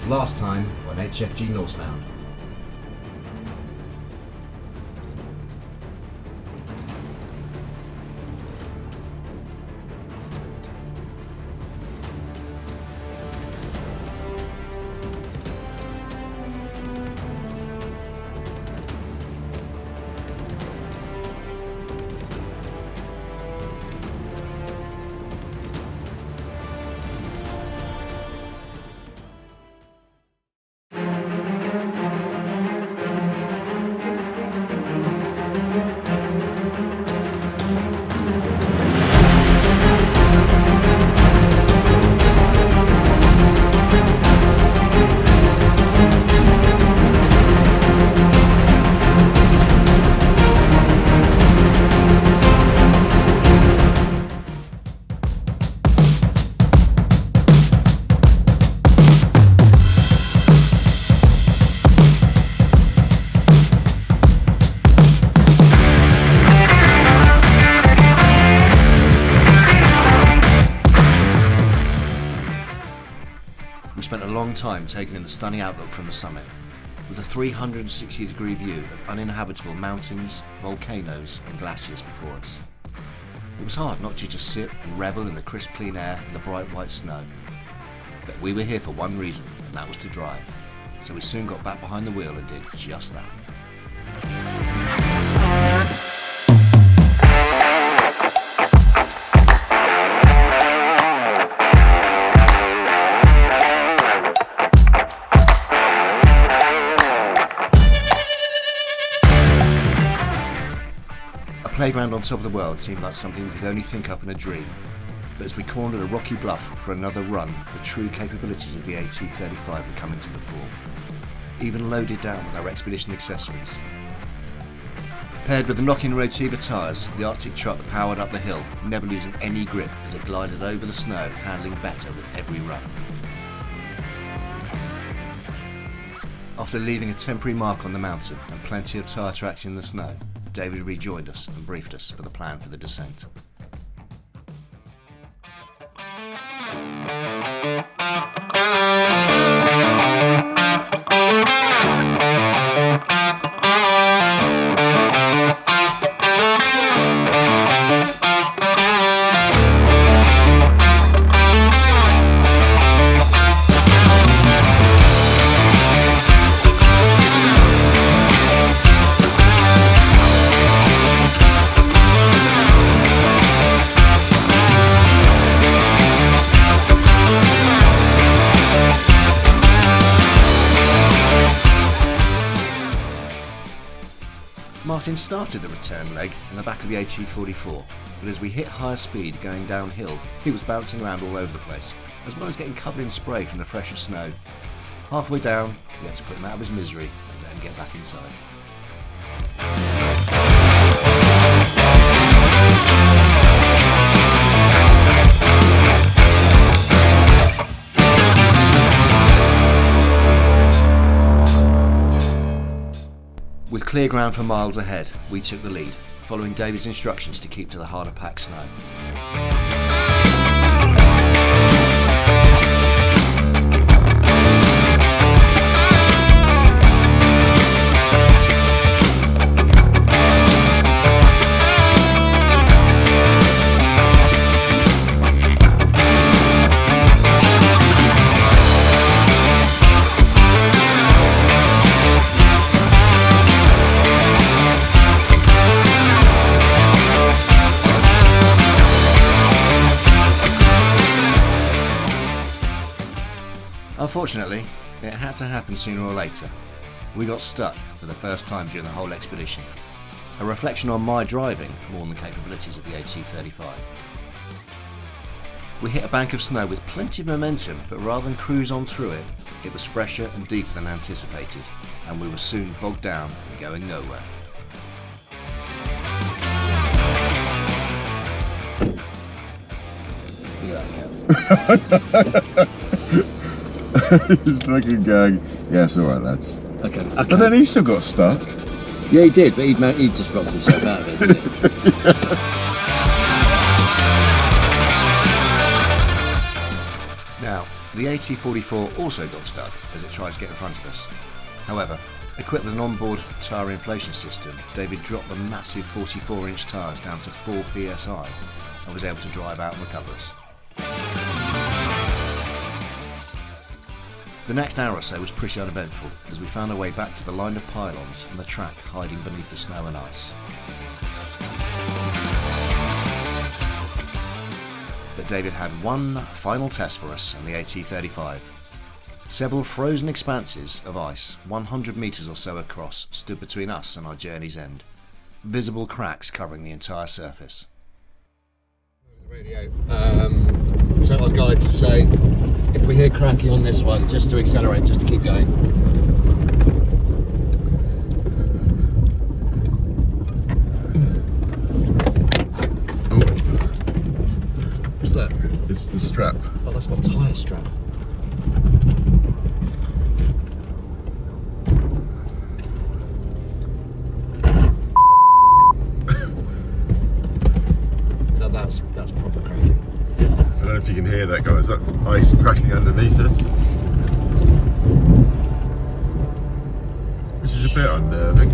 last time on HFG Northbound. We spent a long time taking in the stunning outlook from the summit, with a 360-degree view of uninhabitable mountains, volcanoes and glaciers before us. It was hard not to just sit and revel in the crisp clean air and the bright white snow. But we were here for one reason, and that was to drive. So we soon got back behind the wheel and did just that. A playground on top of the world seemed like something we could only think up in a dream, but as we cornered a rocky bluff for another run, the true capabilities of the AT35 were coming to the fore, even loaded down with our expedition accessories. Paired with the knock-in Rotiva tyres, the Arctic truck powered up the hill, never losing any grip as it glided over the snow, handling better with every run. After leaving a temporary mark on the mountain and plenty of tyre tracks in the snow, David rejoined us and briefed us for the plan for the descent. Martin started the return leg in the back of the AT44, but as we hit higher speed going downhill, he was bouncing around all over the place, as well as getting covered in spray from the fresher snow. Halfway down, we had to put him out of his misery and let him get back inside. With clear ground for miles ahead, we took the lead, following David's instructions to keep to the harder packed snow. Unfortunately, it had to happen sooner or later. We got stuck for the first time during the whole expedition. A reflection on my driving more than the capabilities of the AT35. We hit a bank of snow with plenty of momentum, but rather than cruise on through it, it was fresher and deeper than anticipated, and we were soon bogged down and going nowhere. He's looking going, yeah, it's alright lads. Okay. But then he still got stuck. Yeah, he did, but he just rocked himself out of it, didn't he? Now, The AT34 also got stuck as it tried to get in front of us. However, equipped with an onboard tyre inflation system, David dropped the massive 44-inch tyres down to 4 psi and was able to drive out and recover us. The next hour or so was pretty uneventful as we found our way back to the line of pylons and the track hiding beneath the snow and ice. But David had one final test for us on the AT35. Several frozen expanses of ice, 100 metres or so across, stood between us and our journey's end. Visible cracks covering the entire surface. Radio. Set our guide to say if we hear cracking on this one, just to accelerate, just to keep going. Oh, What's that? it's the strap. Oh, that's my tyre strap. Now that's proper cracking. I don't know if you can hear that, guys. That's ice cracking underneath us, which is a bit unnerving.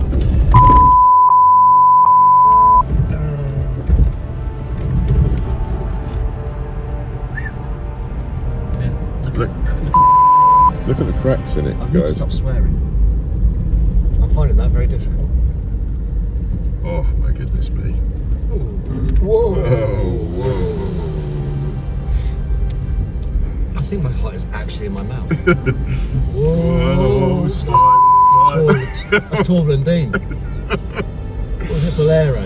Look at the cracks in it, I need to guys. stop swearing. I'm finding that very difficult. Oh my goodness me. Ooh. Whoa. Whoa. I think my heart is actually in my mouth. Whoa, slide. That's 𝗕𝗽𝗶𝘀𝗲. What was it, Bolero?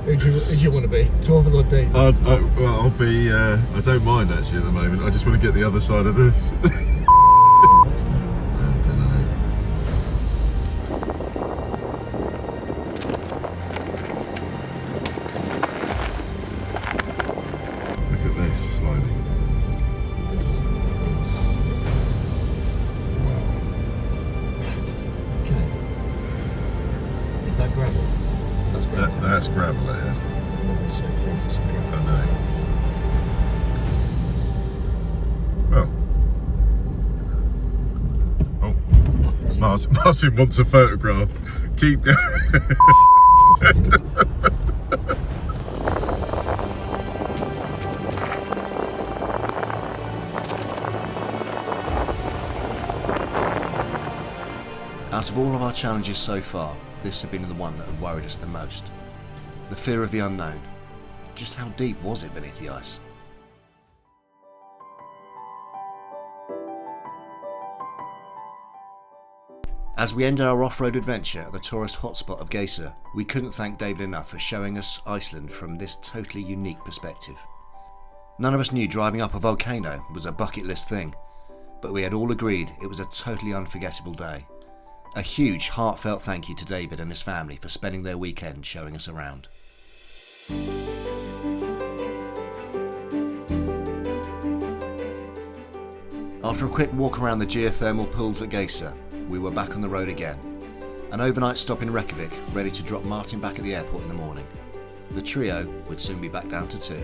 Who do you want to be? 𝗕𝗫𝗶𝘀 or Dean? I'll be, I don't mind actually at the moment. I just want to get the other side of this. What's that? I don't know. Look at this sliding. This is Wow. okay. Is that gravel? That's gravel. That's gravel ahead. I'm not so pleased it's gravel. I know. Well. Oh. Martin wants a photograph. Keep going. Out of all of our challenges so far, this had been the one that had worried us the most. The fear of the unknown. Just how deep was it beneath the ice? As we ended our off-road adventure at the tourist hotspot of 𝗕cie, we couldn't thank David enough for showing us Iceland from this totally unique perspective. None of us knew driving up a volcano was a bucket list thing, but we had all agreed it was a totally unforgettable day. A huge heartfelt thank you to David and his family for spending their weekend showing us around. After a quick walk around the geothermal pools at 𝗕cie, we were back on the road again. An overnight stop in Reykjavik, ready to drop Martin back at the airport in the morning. The trio would soon be back down to 2.